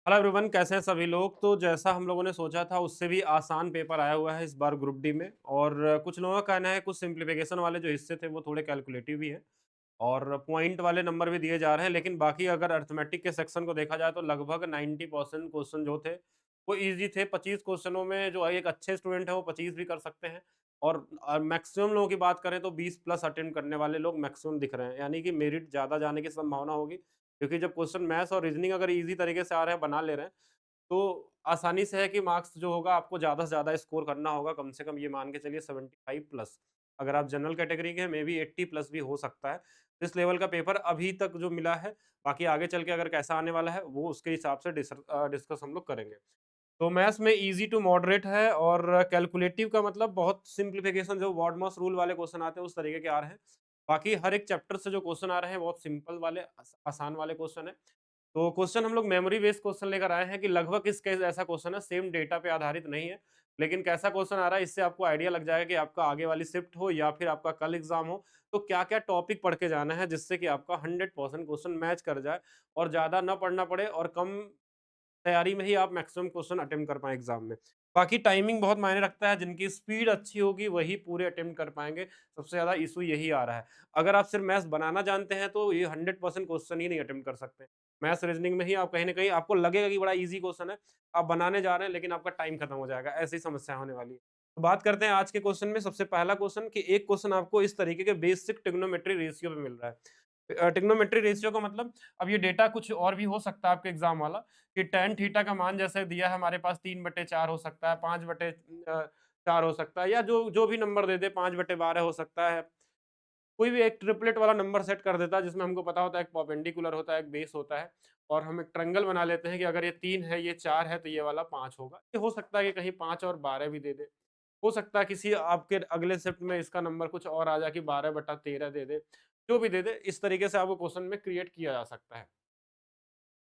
Hello everyone, कैसे हैं सभी लोग। तो जैसा हम लोगों ने सोचा था उससे भी आसान पेपर आया हुआ है इस बार ग्रुप डी में। और कुछ लोगों का कहना है कुछ सिंप्लीफिकेशन वाले जो हिस्से थे वो थोड़े कैलकुलेटिव भी हैं और पॉइंट वाले नंबर भी दिए जा रहे हैं। लेकिन बाकी अगर अर्थमेटिक के सेक्शन को देखा जाए तो लगभग 90% क्वेश्चन जो थे वो इजी थे। 25 क्वेश्चनों में जो एक अच्छे स्टूडेंट है वो 25 भी कर सकते हैं। और मैक्सिमम लोगों की बात करें तो 20 प्लस अटेम्प्ट करने वाले लोग मैक्सिमम दिख रहे हैं, यानी कि मेरिट ज़्यादा जाने की संभावना होगी। क्योंकि जब क्वेश्चन मैथ्स और रीजनिंग अगर इजी तरीके से आ रहे हैं, बना ले रहे हैं, तो आसानी से है कि मार्क्स जो होगा आपको ज़्यादा से ज़्यादा स्कोर करना होगा। कम से कम ये मान के चलिए 75 प्लस। अगर आप जनरल कैटेगरी के हैं, मे बी 80 प्लस भी हो सकता है। इस लेवल का पेपर अभी तक जो मिला है, बाकी आगे चल के अगर कैसा आने वाला है वो उसके हिसाब से डिस्कस हम लोग करेंगे। तो मैथ्स में ईज़ी टू मॉडरेट है और कैलकुलेटिव का मतलब बहुत सिंप्लीफिकेशन जो वॉडमॉस रूल वाले क्वेश्चन आते हैं उस तरीके के आ रहे हैं। बाकी हर एक चैप्टर से जो क्वेश्चन आ रहे हैं बहुत सिंपल वाले आसान वाले क्वेश्चन है। तो क्वेश्चन हम लोग मेमोरी बेस्ड क्वेश्चन लेकर आए हैं कि लगभग इस केस ऐसा क्वेश्चन है, सेम डेटा पे आधारित नहीं है। लेकिन कैसा क्वेश्चन आ रहा है इससे आपको आइडिया लग जाएगा कि आपका आगे वाली शिफ्ट हो या फिर आपका कल एग्जाम हो, तो क्या-क्या टॉपिक पढ़ के जाना है जिससे कि आपका 100% क्वेश्चन मैच कर जाए और ज़्यादा ना पढ़ना पड़े और कम तैयारी में ही आप मैक्सिमम क्वेश्चन अटेम्प्ट कर पाएँ एग्ज़ाम में। बाकी टाइमिंग बहुत मायने रखता है, जिनकी स्पीड अच्छी होगी वही पूरे अटेम्प्ट कर पाएँगे, सबसे ज़्यादा इश्यू यही आ रहा है। अगर आप सिर्फ मैथ्स बनाना जानते हैं तो ये 100% क्वेश्चन ही नहीं अटेम्प्ट कर सकते। मैथ्स रीज़निंग में ही आप कहीं न कहीं आपको लगेगा कि बड़ा ईज़ी क्वेश्चन है, आप बनाने जा रहे हैं लेकिन आपका टाइम खत्म हो जाएगा, ऐसी समस्या होने वाली है। तो बात करते हैं आज के क्वेश्चन में। सबसे पहला क्वेश्चन कि एक क्वेश्चन आपको इस तरीके के बेसिक ट्रिग्नोमेट्री रेशियो पे मिल रहा है। ट्रिग्नोमेट्री रेशियो का मतलब, अब ये डेटा कुछ और भी हो सकता है आपके एग्ज़ाम वाला, कि टैन थीटा का मान जैसे दिया है हमारे पास 3/4 हो सकता है, 5/4 हो सकता है, या जो जो भी नंबर दे दे 5/12 हो सकता है। कोई भी एक ट्रिपलेट वाला नंबर सेट कर देता है जिसमें हमको पता होता है एक परपेंडिकुलर होता है, एक बेस होता है और हम एक ट्रायंगल बना लेते हैं कि अगर ये 3 है, ये 4 है तो ये वाला 5 होगा। ये हो सकता है कि कहीं 5 और 12 भी दे दे। हो सकता है किसी आपके अगले शिफ्ट में इसका नंबर कुछ और आ जाए कि 12/13 दे दे। जो भी दे दे, इस तरीके से आपको क्वेश्चन में क्रिएट किया जा सकता है।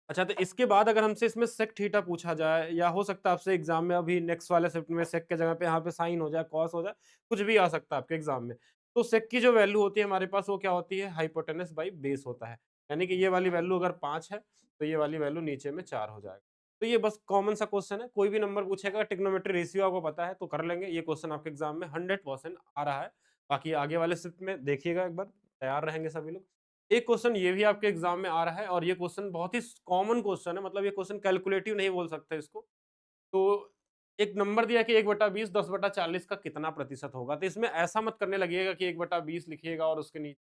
अच्छा, तो इसके बाद अगर हमसे इसमें सेक थीटा पूछा जाए, या हो सकता है आपसे एग्जाम में अभी नेक्स्ट वाले शिफ्ट में सेक के जगह पे यहाँ पे साइन हो जाए, कॉस हो जाए, कुछ भी आ सकता है आपके एग्जाम में। तो सेक की जो वैल्यू होती है हमारे पास वो क्या होती है, हाइपोटेनस बाई बेस होता है। यानी कि ये वाली वैल्यू अगर 5 है तो ये वाली वैल्यू नीचे में 4 हो जाएगा। तो ये बस कॉमन सा क्वेश्चन है, कोई भी नंबर पूछेगा, ट्रिग्नोमेट्री रेशियो आपको पता है तो कर लेंगे। ये क्वेश्चन आपके एग्जाम में 100% आ रहा है। बाकी आगे वाले शिफ्ट में देखिएगा, एक बार तैयार रहेंगे सभी लोग। एक क्वेश्चन ये भी आपके एग्जाम में आ रहा है और ये क्वेश्चन बहुत ही कॉमन क्वेश्चन है, मतलब ये क्वेश्चन कैलकुलेटिव नहीं बोल सकते इसको। तो एक नंबर दिया है कि 1/20 10/40 का कितना प्रतिशत होगा? तो इसमें ऐसा मत करने लगिएगा कि 1/20 लिखिएगा और उसके नीचे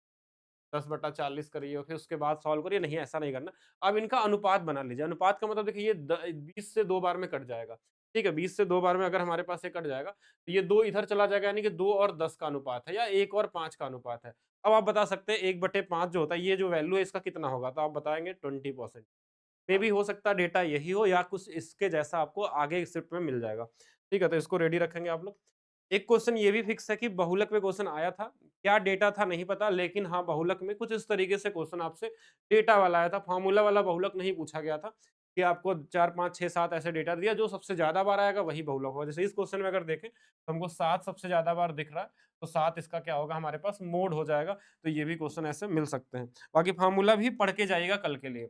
10/40 करिए और फिर उसके बाद सॉल्व करिए, नहीं ऐसा नहीं करना। अब इनका अनुपात बना लीजिए। अनुपात का मतलब देखिए, ये 20 से 2 बार में कट जाएगा। ठीक है? 20 से 2 बार में अगर हमारे पास ये कट जाएगा, तो ये 2 इधर चला जाएगा, यानी कि 2 और 10 का अनुपात है, या 1 और 5 का अनुपात है। अब आप बता सकते हैं 1/5 जो होता है, ये जो वैल्यू है इसका कितना होगा? तो आप बताएँगे 20%। मे बी हो सकता है डेटा यही हो या कुछ इसके जैसा आपको आगे शिफ्ट में मिल जाएगा। ठीक है? तो इसको रेडी रखेंगे आप लोग। एक क्वेश्चन ये भी फिक्स है कि बहुलक में क्वेश्चन आया था। क्या डेटा था नहीं पता, लेकिन हाँ, बहुलक में कुछ इस तरीके से क्वेश्चन आपसे डेटा वाला आया था। फार्मूला वाला बहुलक नहीं पूछा गया था कि आपको 4, 5, 6, 7 ऐसे डेटा दिया, जो सबसे ज़्यादा बार आएगा वही बहुलक होगा। जैसे इस क्वेश्चन में अगर देखें तो हमको 7 सबसे ज़्यादा बार दिख रहा है, तो 7 इसका क्या होगा हमारे पास मोड हो जाएगा। तो ये भी क्वेश्चन ऐसे मिल सकते हैं। बाकी फार्मूला भी पढ़ के जाइएगा कल के लिए।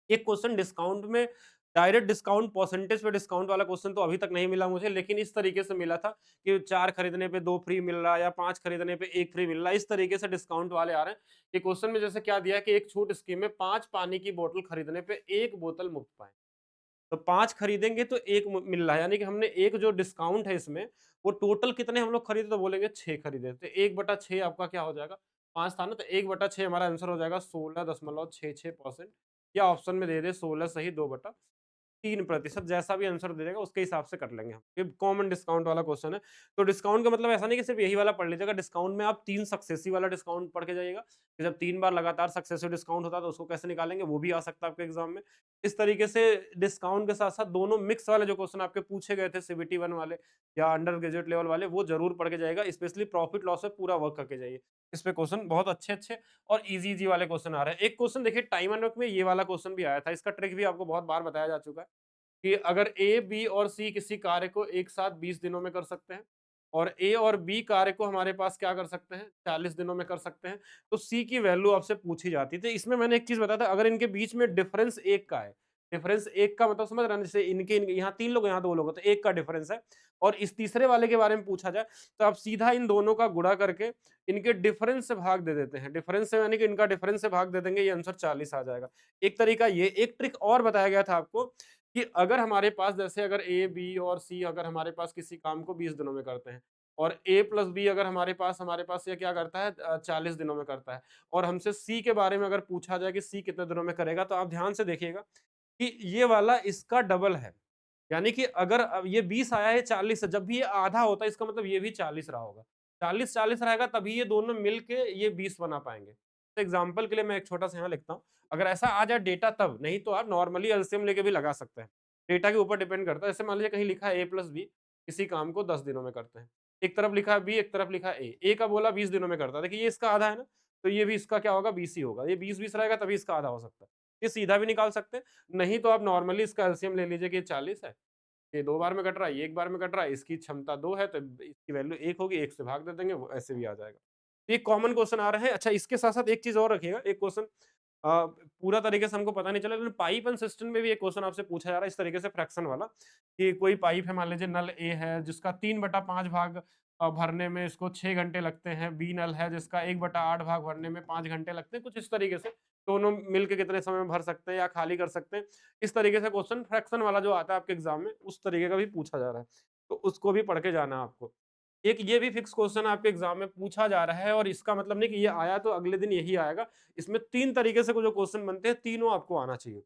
एक क्वेश्चन डिस्काउंट में, डायरेक्ट डिस्काउंट परसेंटेज पे डिस्काउंट वाला क्वेश्चन तो अभी तक नहीं मिला मुझे, लेकिन इस तरीके से मिला था कि 4 खरीदने पे 2 फ्री मिल रहा है या 5 खरीदने पे 1 फ्री मिल रहा है। इस तरीके से डिस्काउंट वाले आ रहे हैं। ये क्वेश्चन में जैसे क्या दिया है कि एक छूट स्कीम में 5 पानी की बोतल खरीदने पे 1 बोतल मुफ्त पाएँ। तो 5 खरीदेंगे तो 1 मिल रहा है, यानी कि हमने एक जो डिस्काउंट है इसमें, वो टोटल कितने हम लोग खरीदे तो बोलेंगे 6 खरीदे। तो 1/6 आपका क्या हो जाएगा? 5 था ना, तो 1/6 हमारा आंसर हो जाएगा 16.66%, या ऑप्शन में दे दे 16 सही 2/3%, जैसा भी आंसर दे देगा उसके हिसाब से कर लेंगे हम। ये कॉमन डिस्काउंट वाला क्वेश्चन है। तो डिस्काउंट का मतलब ऐसा नहीं कि सिर्फ यही वाला पढ़ लीजिएगा। डिस्काउंट में आप 3 सक्सेसिव वाला डिस्काउंट पढ़ के जाइएगा, कि जब 3 बार लगातार सक्सेसिव डिस्काउंट होता है तो उसको कैसे निकालेंगे, वो भी आ सकता है आपके एग्जाम में। इस तरीके से डिस्काउंट के साथ-साथ दोनों मिक्स वाले जो क्वेश्चन आपके पूछे गए थे सीबीटी 1 वाले या अंडर ग्रेजुएट लेवल वाले, वो ज़रूर पढ़ के जाइएगा। स्पेशली प्रॉफिट लॉस पे पूरा वर्क करके जाइए। इस पे क्वेश्चन बहुत अच्छे-अच्छे और ईज़ी-ईज़ी वाले क्वेश्चन आ रहे हैं। एक क्वेश्चन देखिए टाइम एंड वर्क में ये वाला क्वेश्चन भी आया था। इसका ट्रिक भी आपको बहुत बार बताया जा चुका है कि अगर ए, बी और सी किसी कार्य को एक साथ 20 दिनों में कर सकते हैं और ए और बी कार्य को हमारे पास क्या कर सकते हैं, 40 दिनों में कर सकते हैं, तो सी की वैल्यू आपसे पूछी जाती है। तो इसमें मैंने एक चीज़ बताया था, अगर इनके बीच में डिफरेंस 1 का है, डिफरेंस 1 का मतलब समझ रहे हैं? जैसे इनके यहाँ 3 लोग हैं, यहाँ 2 लोग हैं, तो 1 का डिफरेंस है और इस तीसरे वाले के बारे में पूछा जाए, तो आप सीधा इन दोनों का गुणा करके इनके डिफरेंस से भाग दे देते हैं। डिफरेंस से यानी कि इनका डिफरेंस से भाग दे देंगे, ये आंसर 40 आ जाएगा। एक तरीका ये, एक ट्रिक और बताया गया था आपको कि अगर हमारे पास जैसे अगर ए, बी और सी अगर हमारे पास किसी काम को 20 दिनों में करते हैं और ए प्लस बी अगर हमारे पास ये क्या करता है 40 दिनों में करता है और हमसे सी के बारे में अगर पूछा जाए कि सी कितने दिनों में करेगा, तो आप ध्यान से देखिएगा कि ये वाला इसका डबल है। यानी कि अगर अब ये 20 आया है 40 से, जब भी ये आधा होता है इसका मतलब ये भी 40 रहा होगा। 40-40 रहेगा तभी ये दोनों मिलके ये 20 बना पाएँगे। तो एग्ज़ाम्पल के लिए मैं एक छोटा-सा यहाँ लिखता हूँ। अगर ऐसा आ जाए डेटा तब, नहीं तो आप नॉर्मली एलसीएम लेके भी लगा सकते हैं। डेटा के ऊपर डिपेंड करता है। जैसे मान लीजिए कहीं लिखा है ए प्लस बी, किसी काम को 10 दिनों में करते हैं। एक तरफ लिखा है बी, एक तरफ लिखा है ए। ए का बोला 20 दिनों में करता है। देखिए ये इसका आधा है ना, तो ये भी इसका क्या होगा 20 ही होगा। ये 20-20 रहेगा तभी इसका आधा हो सकता है। ये सीधा भी निकाल सकते हैं, नहीं तो आप नॉर्मली इसका एलसीएम ले लीजिए कि ये 40 है। ये 2 बार में कट रहा है, ये 1 बार में कट रहा है, इसकी क्षमता 2 है तो इसकी वैल्यू 1 होगी, 1 से भाग दे देंगे, वो ऐसे भी आ जाएगा। तो ये कॉमन क्वेश्चन आ रहे हैं। अच्छा इसके साथ-साथ एक चीज़ और रखिएगा, एक क्वेश्चन पूरा तरीके से हमको पता नहीं चला लेकिन पाइप एंड सिस्टम में भी एक क्वेश्चन आपसे पूछा जा रहा है इस तरीके से फ्रैक्शन वाला, कि कोई पाइप है मान लीजिए नल ए है जिसका 3/5 भाग भरने में इसको 6 घंटे लगते हैं, बी नल है जिसका 1/8 भाग भरने में 5 घंटे लगते हैं, कुछ इस तरीके से। दोनों मिलके कितने समय में भर सकते हैं या खाली कर सकते हैं। इस तरीके से क्वेश्चन फ्रैक्शन वाला जो आता है आपके एग्जाम में, उस तरीके का भी पूछा जा रहा है। तो उसको भी पढ़ के जाना है आपको। एक ये भी फिक्स क्वेश्चन आपके एग्जाम में पूछा जा रहा है और इसका मतलब नहीं कि ये आया तो अगले दिन यही आएगा। इसमें 3 तरीके से जो क्वेश्चन बनते हैं, तीनों आपको आना चाहिए।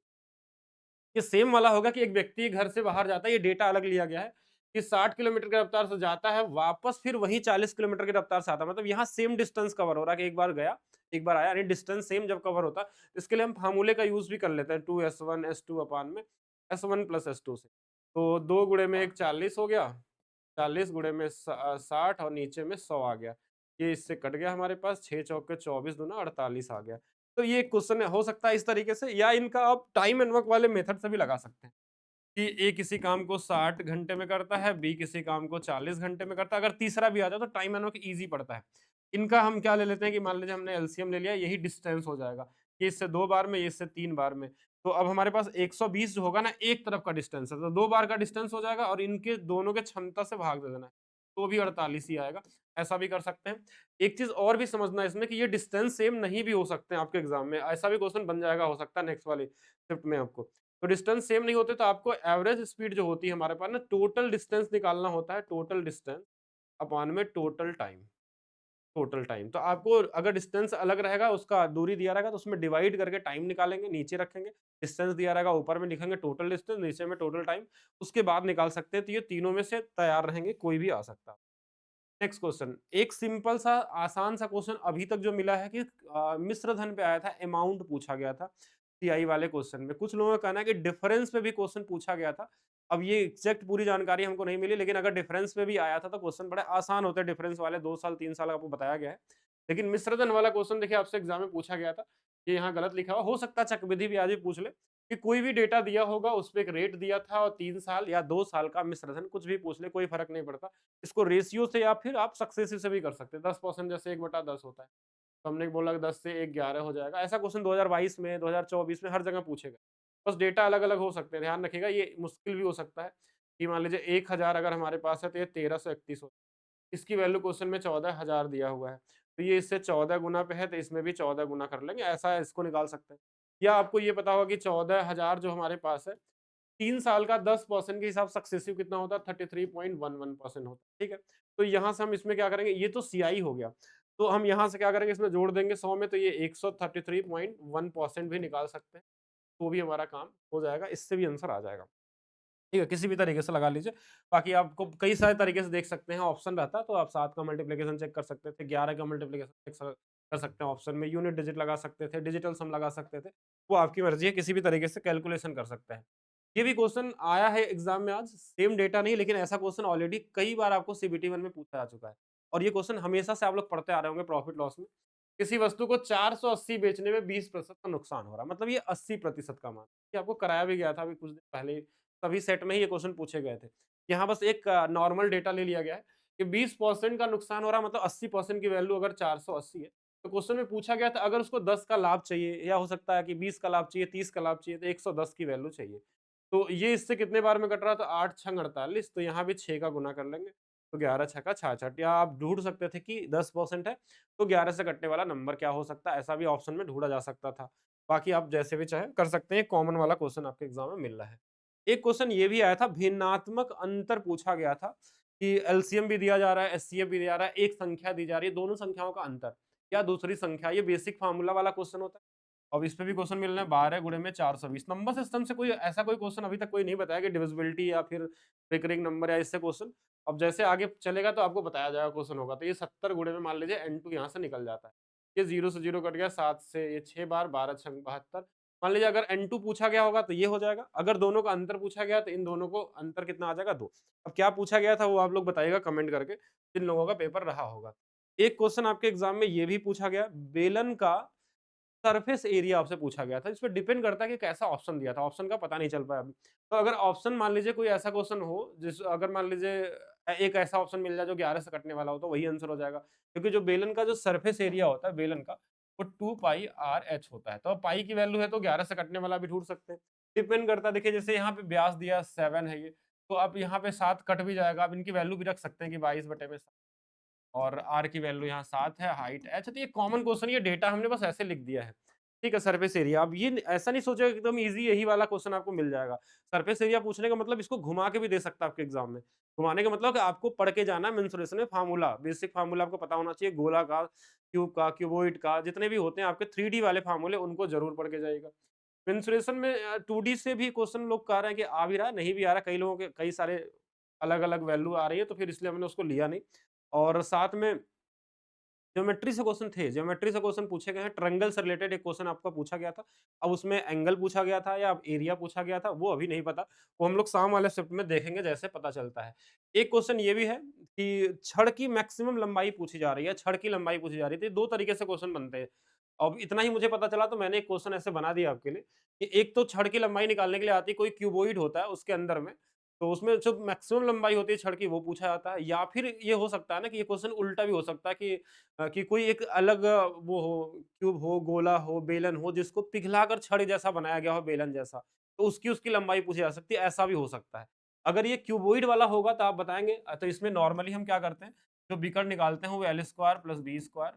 ये सेम वाला होगा कि एक व्यक्ति घर से बाहर जाता है, ये डेटा अलग लिया गया है कि 60 किलोमीटर की रफ्तार से जाता है, वापस फिर वही 40 किलोमीटर की रफ्तार से आता है। मतलब यहाँ सेम डिस्टेंस कवर हो रहा है कि एक बार गया, एक बार आया, यानी डिस्टेंस सेम जब कवर होता है, इसके लिए हम फार्मूले का यूज़ भी कर लेते हैं 2s1 s2 अपान में s1 प्लस s2 से। तो 2 गुणे में 1 40 हो गया, 40 गुणे में 60 और नीचे में 100 आ गया। ये इससे कट गया हमारे पास, 6 चौके 24 दूना 48 आ गया। तो ये क्वेश्चन हो सकता है इस तरीके से, या इनका आप टाइम एंड वर्क वाले मेथड से भी लगा सकते हैं कि ए किसी काम को 60 घंटे में करता है, बी किसी काम को 40 घंटे में करता है। अगर तीसरा भी आ जाए तो टाइम एंड वर्क ईज़ी पड़ता है। इनका हम क्या ले लेते हैं कि मान लीजिए हमने एलसीएम ले लिया, यही डिस्टेंस हो जाएगा। ये इससे 2 बार में, ये इससे 3 बार में। तो अब हमारे पास 120 जो होगा ना, एक तरफ का डिस्टेंस है, तो 2 बार का डिस्टेंस हो जाएगा और इनके दोनों के क्षमता से भाग दे देना है, तो भी 48 ही आएगा। ऐसा भी कर सकते हैं। एक चीज़ और भी समझना है इसमें कि ये डिस्टेंस सेम नहीं भी हो सकते हैं आपके एग्ज़ाम में, ऐसा भी क्वेश्चन बन जाएगा, हो सकता है नेक्स्ट वाली शिफ्ट में आपको। तो डिस्टेंस सेम नहीं होते तो आपको एवरेज स्पीड जो होती है हमारे पास ना, टोटल डिस्टेंस निकालना होता है, टोटल डिस्टेंस अपॉन में टोटल टाइम। टोटल टाइम तो आपको अगर डिस्टेंस अलग रहेगा, उसका दूरी दिया रहेगा तो उसमें डिवाइड करके टाइम निकालेंगे, नीचे रखेंगे। डिस्टेंस दिया रहेगा, ऊपर में लिखेंगे टोटल डिस्टेंस, नीचे में टोटल टाइम, उसके बाद निकाल सकते हैं। तो ये तीनों में से तैयार रहेंगे, कोई भी आ सकता है। नेक्स्ट क्वेश्चन, एक सिंपल सा आसान सा क्वेश्चन अभी तक जो मिला है कि मिश्र धन पे आया था, अमाउंट पूछा गया था सीआई वाले क्वेश्चन में। कुछ लोगों का कहना है कि डिफरेंस पे भी क्वेश्चन पूछा गया था। अब ये एग्जैक्ट पूरी जानकारी हमको नहीं मिली, लेकिन अगर डिफरेंस पे भी आया था तो क्वेश्चन बड़े आसान होते हैं। डिफरेंस वाले 2 साल 3 साल आपको बताया गया है, लेकिन मिश्र धन वाला क्वेश्चन देखिए आपसे एग्जाम में पूछा गया था, ये यहाँ गलत लिखा हुआ हो सकता है, चक्रवृद्धि ब्याज भी पूछ ले कि कोई भी डेटा दिया होगा उस पे एक रेट दिया था और 3 साल या 2 साल का मिश्र धन कुछ भी पूछ ले, कोई फर्क नहीं पड़ता। इसको रेशियो से या फिर आप सक्सेसिव से भी कर सकते हैं। 10% जैसे 1/10 होता है। तो हमने बोला कि 10 से 1 11 हो जाएगा। ऐसा क्वेश्चन 2022 में, 2024 में हर जगह पूछेगा। बस डेटा अलग-अलग हो सकते हैं। ध्यान रखिएगा ये मुश्किल भी हो सकता है कि मान लीजिए 1000 अगर हमारे पास है तो ये 1331 हो। इसकी वैल्यू क्वेश्चन में 14,000 दिया हुआ है। तो ये इससे 14 गुना पे है तो इसमें भी 14 गुना कर लेंगे। ऐसा इसको निकाल सकते हैं। या आपको ये पता होगा कि 14,000 जो हमारे पास है, 3 साल का 10% के हिसाब सक्सेसिव कितना होता है? 33.11% होता है, ठीक है? तो यहाँ से हम इसमें क्या करेंगे, ये तो सीआई हो गया। तो हम यहाँ से क्या करेंगे, इसमें जोड़ देंगे 100 में, तो ये 133.1% भी निकाल सकते हैं। तो भी हमारा काम हो जाएगा, इससे भी आंसर आ जाएगा। ठीक है, किसी भी तरीके से लगा लीजिए। बाकी आपको कई सारे तरीके से देख सकते हैं, ऑप्शन रहता है तो आप 7 का मल्टीप्लिकेशन चेक कर सकते थे, 11 का मल्टीप्लिकेशन चेक कर सकते हैं ऑप्शन में, यूनिट डिजिट लगा सकते थे, डिजिटल सम लगा सकते थे। वो आपकी मर्ज़ी है, किसी भी तरीके से कैलकुलेशन कर सकते हैं। ये भी क्वेश्चन आया है एग्ज़ाम में आज, सेम डेटा नहीं, लेकिन ऐसा क्वेश्चन ऑलरेडी कई बार आपको सीबीटी 1 में पूछा जा चुका है। और ये क्वेश्चन हमेशा से आप लोग पढ़ते आ रहे होंगे प्रॉफिट लॉस में। किसी वस्तु को 480 बेचने में 20% का नुकसान हो रहा है, मतलब ये 80% का मान। ये आपको कराया भी गया था अभी कुछ दिन पहले ही, सभी सेट में ही ये क्वेश्चन पूछे गए थे। यहाँ बस एक नॉर्मल डेटा ले लिया गया है कि 20% का नुकसान हो रहा है, मतलब 80% की वैल्यू अगर 480 है, तो क्वेश्चन में पूछा गया था अगर उसको 10 का लाभ चाहिए या हो सकता है कि 20 का लाभ चाहिए, 30 का लाभ चाहिए तो 110 की वैल्यू चाहिए। तो ये इससे कितने बार में कट रहा है तो 8 छंग 48 तो यहाँ भी 6 का गुना कर लेंगे। तो 11 छक्का 66 या आप ढूँढ सकते थे कि 10% है तो 11 से कटने वाला नंबर क्या हो सकता है? ऐसा भी ऑप्शन में ढूँढा जा सकता था। बाकी आप जैसे भी चाहें कर सकते हैं, कॉमन वाला क्वेश्चन आपके एग्ज़ाम में मिल रहा है। एक क्वेश्चन ये भी आया था भिन्नात्मक अंतर पूछा गया था कि एलसीएम भी दिया जा रहा है, एचसीएफ भी दिया जा रहा है, एक संख्या दी जा रही है, दोनों संख्याओं का अंतर या दूसरी संख्या, ये बेसिक फार्मूला वाला क्वेश्चन होता है। अब इस पे भी क्वेश्चन मिल रहे हैं 12 गुणे में 420 नंबर सिस्टम से कोई ऐसा कोई क्वेश्चन अभी तक कोई नहीं बताया कि डिविजिबिलिटी या फिर रिकरिंग नंबर या इससे क्वेश्चन। अब जैसे आगे चलेगा तो आपको बताया जाएगा क्वेश्चन होगा। तो ये 70 गुणे में मान लीजिए n2 यहाँ से निकल जाता है। ये 0 से 0 कट गया 7 से ये 6 बार 12 छंग 72। मान लीजिए अगर n2 पूछा गया होगा तो ये हो जाएगा। अगर दोनों का अंतर पूछा गया तो इन दोनों को अंतर कितना आ जाएगा 2। अब क्या पूछा गया था वो आप लोग बताइएगा कमेंट करके, जिन लोगों का पेपर रहा होगा। एक क्वेश्चन आपके एग्जाम में ये भी पूछा गया, बेलन का सरफेस एरिया आपसे पूछा गया था। इसपे डिपेंड करता है कि कैसा ऑप्शन दिया था, ऑप्शन का पता नहीं चल पाया अभी। तो अगर ऑप्शन मान लीजिए कोई ऐसा क्वेश्चन हो जिस अगर मान लीजिए एक ऐसा ऑप्शन मिल जाए जो 11 से कटने वाला हो तो वही आंसर हो जाएगा। क्योंकि जो बेलन का जो सरफेस एरिया होता है बेलन का, वो 2 पाई आर एच होता है। तो अब पाई की वैल्यू है तो 11 से कटने वाला भी ढूँढ सकते हैं। डिपेंड करता है देखिए जैसे यहाँ पे व्यास दिया 7 है ये, तो अब यहाँ पे 7 कट भी जाएगा। आप इनकी वैल्यू भी रख सकते हैं कि 22/7 और आर की वैल्यू यहाँ 7 है, हाइट h तो ये कॉमन क्वेश्चन ये डेटा हमने बस ऐसे लिख दिया है। ठीक है, सरफेस एरिया अब ये ऐसा नहीं सोचेगा एकदम ईज़ी यही वाला क्वेश्चन आपको मिल जाएगा। सरफेस एरिया पूछने का मतलब इसको घुमा के भी दे सकता है आपके एग्ज़ाम में। घुमाने का मतलब कि आपको पढ़ के जाना है मेंसुरेशन में फार्मूला, बेसिक फार्मूला आपको पता होना चाहिए गोला का, क्यूब का, क्यूबॉइड का जितने भी होते हैं आपके 3D वाले फार्मूले उनको ज़रूर पढ़ के जाइएगा। मेंसुरेशन में 2D से भी क्वेश्चन लोग कह रहे हैं कि आ भी रहा है, नहीं भी आ रहा, कई लोगों के कई सारे अलग-अलग वैल्यू आ रही है तो फिर इसलिए हमने उसको लिया नहीं। और साथ में ज्योमेट्री से क्वेश्चन थे, ज्योमेट्री से क्वेश्चन पूछे गए हैं, ट्रायंगल से रिलेटेड एक क्वेश्चन आपका पूछा गया था। अब उसमें एंगल पूछा गया था या एरिया पूछा गया था, वो अभी नहीं पता। वो हम लोग शाम वाले शिफ्ट में देखेंगे जैसे पता चलता है। एक क्वेश्चन ये भी है कि छड़ की मैक्सिमम लंबाई पूछी जा रही है, छड़ की लंबाई पूछी जा रही थी, 2 तरीके से क्वेश्चन बनते हैं। अब इतना ही मुझे पता चला तो मैंने एक क्वेश्चन ऐसे बना दिया आपके लिए कि एक तो छड़ की लंबाई निकालने के लिए आती है, कोई क्यूबॉइड होता है उसके अंदर में, तो उसमें जो मैक्सिमम लंबाई होती है छड़ की वो पूछा जाता है या फिर ये हो सकता है ना कि ये क्वेश्चन उल्टा भी हो सकता है कि कोई एक अलग वो हो, क्यूब हो, गोला हो, बेलन हो जिसको पिघलाकर छड़ जैसा बनाया गया हो बेलन जैसा, तो उसकी उसकी लंबाई पूछी जा सकती है, ऐसा भी हो सकता है। अगर ये क्यूबॉइड वाला होगा तो आप बताएँगे तो इसमें नॉर्मली हम क्या करते हैं, जो विकर्ण निकालते हैं वो L square plus B square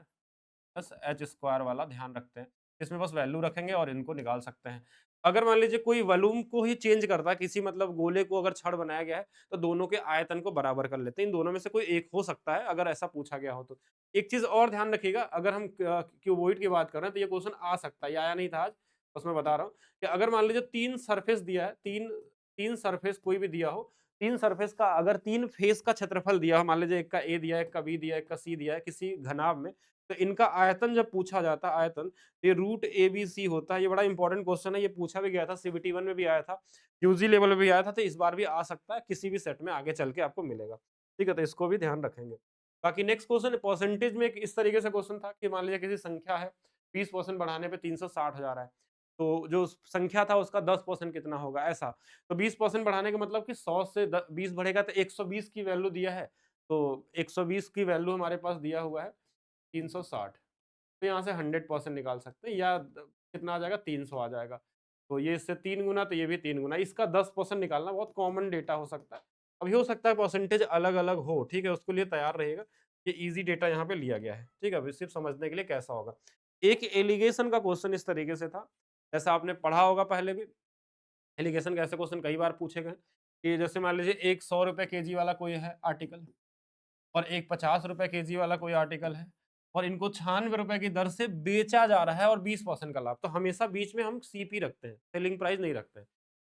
plus H square वाला ध्यान रखते हैं। इसमें बस वैल्यू रखेंगे और इनको निकाल सकते हैं। अगर मान लीजिए कोई वॉल्यूम को ही चेंज करता है, किसी मतलब गोले को अगर छड़ बनाया गया है, तो दोनों के आयतन को बराबर कर लेते हैं। इन दोनों में से कोई एक हो सकता है, अगर ऐसा पूछा गया हो तो। एक चीज़ और ध्यान रखिएगा, अगर हम क्यूबॉइड की बात कर रहे हैं, तो ये क्वेश्चन आ सकता है, ये आया नहीं था आज, बस मैं बता रहा हूँ कि अगर मान लीजिए 3 सरफेस दिया है, 3 सरफेस कोई भी दिया हो, 3 सरफेस का अगर 3 फेस का क्षेत्रफल दिया हो, मान लीजिए एक का ए दिया है, एक का बी दिया है, एक का सी दिया है, किसी घनाभ में, तो इनका आयतन जब पूछा जाता है आयतन, ये रूट एबीसी होता है। ये बड़ा इंपॉर्टेंट क्वेश्चन है, ये पूछा भी गया था, सीबीटी 1 में भी आया था, यूजी लेवल में भी आया था, तो इस बार भी आ सकता है, किसी भी सेट में आगे चल के आपको मिलेगा। ठीक है, तो इसको भी ध्यान रखेंगे। बाकी नेक्स्ट क्वेश्चन परसेंटेज में एक इस तरीके से क्वेश्चन था कि मान लीजिए किसी संख्या है, 20% बढ़ाने पे 360 हो जा रहा है, तो जो संख्या था उसका 10% कितना होगा ऐसा। तो 20% बढ़ाने का मतलब कि 100 से 20 बढ़ेगा तो 120 की वैल्यू दिया है, तो 120 की वैल्यू हमारे पास दिया हुआ है 360। तो यहाँ से 100% निकाल सकते हैं या कितना आ जाएगा 300 आ जाएगा। तो ये इससे 3 गुना तो ये भी 3 गुना, इसका 10% निकालना बहुत कॉमन डेटा हो सकता है। अभी हो सकता है परसेंटेज अलग-अलग हो, ठीक है? उसके लिए तैयार रहिएगा। ये ईज़ी डेटा यहाँ पे लिया गया है, ठीक है? अभी सिर्फ़ समझने के लिए कैसा होगा। एक एलिगेशन का क्वेश्चन इस तरीके से था, जैसा आपने पढ़ा होगा पहले भी, एलिगेशन के ऐसे क्वेश्चन कई बार पूछे गए कि जैसे मान लीजिए एक ₹100 केजी वाला कोई है आर्टिकल और एक ₹50 केजी वाला कोई आर्टिकल है और इनको ₹96 की दर से बेचा जा रहा है और 20% का लाभ। तो हमेशा बीच में हम सीपी रखते हैं, सेलिंग प्राइस नहीं रखते हैं।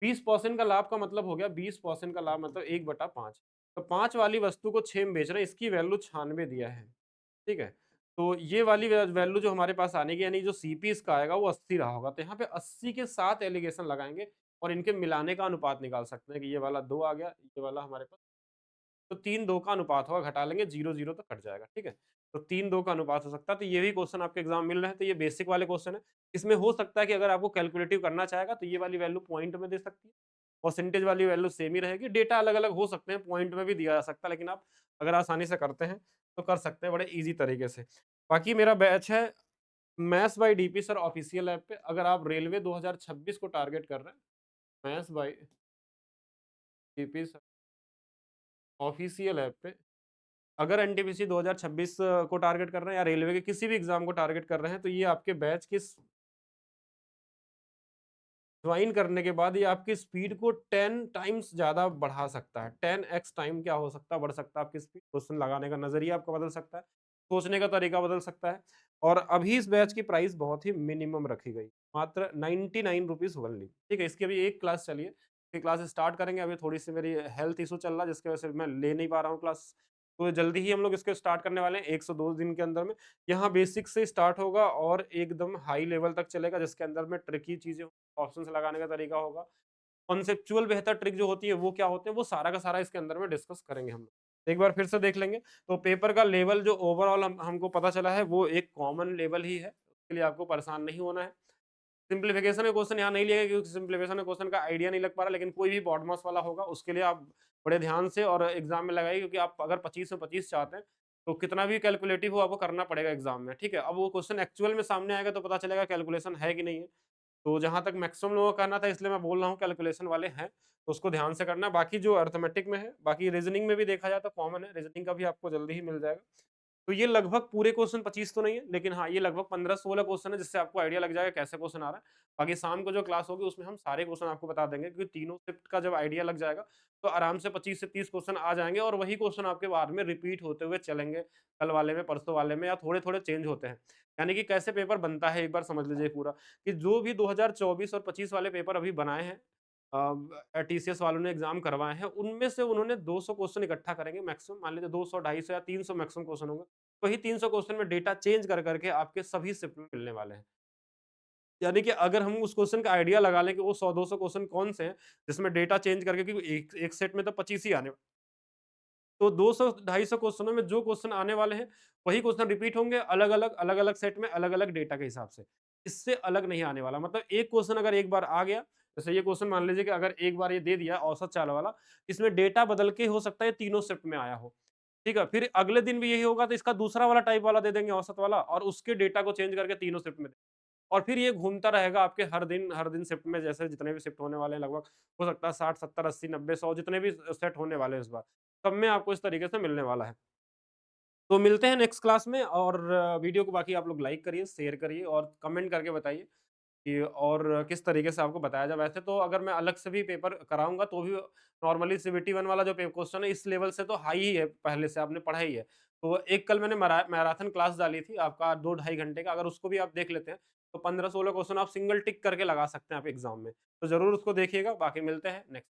20% का लाभ का मतलब हो गया 20% का लाभ मतलब 1/5। तो 5 वाली वस्तु को 6 में बेच रहे हैं, इसकी वैल्यू 96 दिया है, ठीक है? तो ये वाली वैल्यू जो हमारे पास आने की यानी जो सीपी इसका आएगा वो 80 रहा होगा। तो यहाँ पे 80 के साथ एलिगेशन लगाएँगे और इनके मिलाने का अनुपात निकाल सकते हैं कि ये वाला 2 आ गया, ये वाला हमारे पास तो 3-2 का अनुपात होगा, घटा लेंगे 0-0 तो कट जाएगा, ठीक है? तो 3-2 का अनुपात हो सकता है, तो ये भी क्वेश्चन आपके एग्ज़ाम में मिल रहे हैं, तो ये बेसिक वाले क्वेश्चन हैं। इसमें हो सकता है कि अगर आपको कैलकुलेटिव करना चाहेगा, तो ये वाली वैल्यू पॉइंट में दे सकती है, परसेंटेज वाली वैल्यू सेम ही रहेगी, डेटा अलग-अलग हो सकते हैं, पॉइंट में भी दिया जा सकता है, लेकिन आप अगर आसानी से करते हैं, तो कर सकते हैं बड़े ईज़ी तरीके से। बाकी मेरा बैच है maths by DP sir official app पे। अगर आप रेलवे 2026 को टारगेट कर रहे हैं, maths by DP sir official app पे, अगर एनटीपीसी 2026 को टारगेट कर रहे हैं या रेलवे के किसी भी एग्ज़ाम को टारगेट कर रहे हैं, तो ये आपके बैच की ज्वाइन करने के बाद ये आपकी स्पीड को 10 टाइम्स ज़्यादा बढ़ा सकता है। 10x टाइम क्या हो सकता है, बढ़ सकता है आपकी स्पीड, क्वेश्चन लगाने का नज़रिया आपका बदल सकता है, सोचने का तरीका बदल सकता है। और अभी इस बैच की प्राइस बहुत ही मिनिमम रखी गई, मात्र 99 रुपीज़ ओनली, ठीक है? इसकी अभी एक क्लास चली है, ये क्लास स्टार्ट करेंगे, अभी थोड़ी-सी मेरी हेल्थ इश्यू चल रहा है जिसकी वजह से मैं ले नहीं पा रहा हूँ क्लास, तो जल्दी ही हम लोग इसको स्टार्ट करने वाले हैं 1 से 2 दिन के अंदर में। यहाँ बेसिक से स्टार्ट होगा और एकदम हाई लेवल तक चलेगा जिसके अंदर में ट्रिकी चीज़ें, ऑप्शंस लगाने का तरीका होगा। कॉन्सेप्चुअल बेहतर ट्रिक जो होती है वो क्या होते हैं, वो सारा का सारा इसके अंदर में डिस्कस करेंगे हम लोग। एक बार फिर से देख लेंगे, तो पेपर का लेवल जो ओवरऑल हमको पता चला है वो एक कॉमन लेवल ही है, उसके लिए आपको परेशान नहीं होना है। सिम्प्लिफिकेशन का क्वेश्चन यहाँ नहीं लिया गया क्योंकि सिम्प्लिफिकेशन का क्वेश्चन का आइडिया नहीं लग पा रहा, लेकिन कोई भी बॉडमास वाला होगा उसके लिए आप बड़े ध्यान से और एग्जाम में लगाइए, क्योंकि आप अगर 25 से 25 चाहते हैं तो कितना भी कैलकुलेटिव हो आपको करना पड़ेगा एग्जाम में, ठीक है? अब वो क्वेश्चन एक्चुअल में सामने आएगा तो पता चलेगा कैलकुलेशन है कि नहीं है। तो जहाँ तक मैक्सिमम लोगों का करना था इसलिए मैं बोल रहा हूँ कैलकुलेशन वाले हैं, तो उसको ध्यान से करना है। बाकी जो अरिथमेटिक में है, बाकी रीजनिंग में भी देखा जाए तो कॉमन है, रीजनिंग का भी आपको जल्दी ही मिल जाएगा। तो ये लगभग पूरे क्वेश्चन 25 तो नहीं है, लेकिन हाँ, ये लगभग 15-16 क्वेश्चन है जिससे आपको आइडिया लग जाएगा कैसे क्वेश्चन आ रहा है। बाकी शाम को जो क्लास होगी उसमें हम सारे क्वेश्चन आपको बता देंगे, क्योंकि तीनों शिफ्ट का जब आइडिया लग जाएगा, तो आराम से 25 से 30 क्वेश्चन आ जाएँगे और वही क्वेश्चन आपके बाद में रिपीट होते हुए चलेंगे, कल वाले में, परसों वाले में, या थोड़े-थोड़े चेंज होते हैं। यानी कि कैसे पेपर बनता है एक बार समझ लीजिए पूरा, कि जो भी 2024 और 25 वाले पेपर अभी बनाए हैं, टीसीएस वालों ने एग्ज़ाम करवाए हैं, उनमें से उन्होंने 200 क्वेश्चन इकट्ठा करेंगे मैक्सिमम, मान लीजिए 200, 250 या 300 मैक्सिमम क्वेश्चन होंगे। वही 300 क्वेश्चन में डेटा चेंज कर करके आपके सभी शिफ्ट में मिलने वाले हैं। यानी कि अगर हम उस क्वेश्चन का आइडिया लगा लें कि वो 100-200 क्वेश्चन कौन से हैं, जिसमें डेटा चेंज करके, क्योंकि एक एक सेट में तो 25 ही आने, तो 200 250 क्वेश्चनों में जो क्वेश्चन आने वाले हैं, वही क्वेश्चन रिपीट होंगे अलग-अलग सेट में, अलग-अलग डेटा के हिसाब से। इससे अलग नहीं आने वाला। मतलब एक क्वेश्चन अगर एक बार आ गया, जैसे ये क्वेश्चन मान लीजिए कि अगर एक बार ये दे दिया औसत चाल वाला, इसमें डेटा बदल के हो सकता है ये तीनों शिफ्ट में आया हो। ठीक है? फिर अगले दिन भी यही होगा तो इसका दूसरा वाला टाइप वाला दे देंगे औसत वाला, और उसके डेटा को चेंज करके तीनों शिफ्ट में, और फिर ये घूमता रहेगा आपके हर दिन शिफ्ट में, जैसे जितने भी शिफ्ट होने वाले हैं लगभग, हो सकता है 60, 70, 80, 90, 100 जितने भी सेट होने वाले हैं इस बार, सब में आपको इस तरीके से मिलने वाला है। तो मिलते हैं नेक्स्ट क्लास में, और वीडियो को बाकी आप लोग लाइक करिए, शेयर करिए और कमेंट करके बताइए कि और किस तरीके से आपको बताया जाए। वैसे तो अगर मैं अलग से भी पेपर कराऊँगा तो भी नॉर्मली सीबीटी 1 वाला जो क्वेश्चन है इस लेवल से तो हाई ही है, पहले से आपने पढ़ा ही है। तो एक कल मैंने मैराथन क्लास डाली थी आपका 2 ढाई घंटे का, अगर उसको भी आप देख लेते हैं तो 15-16 क्वेश्चन आप सिंगल टिक करके लगा सकते हैं आप एग्ज़ाम में। तो ज़रूर उसको देखिएगा, बाकी मिलते हैं नेक्स्ट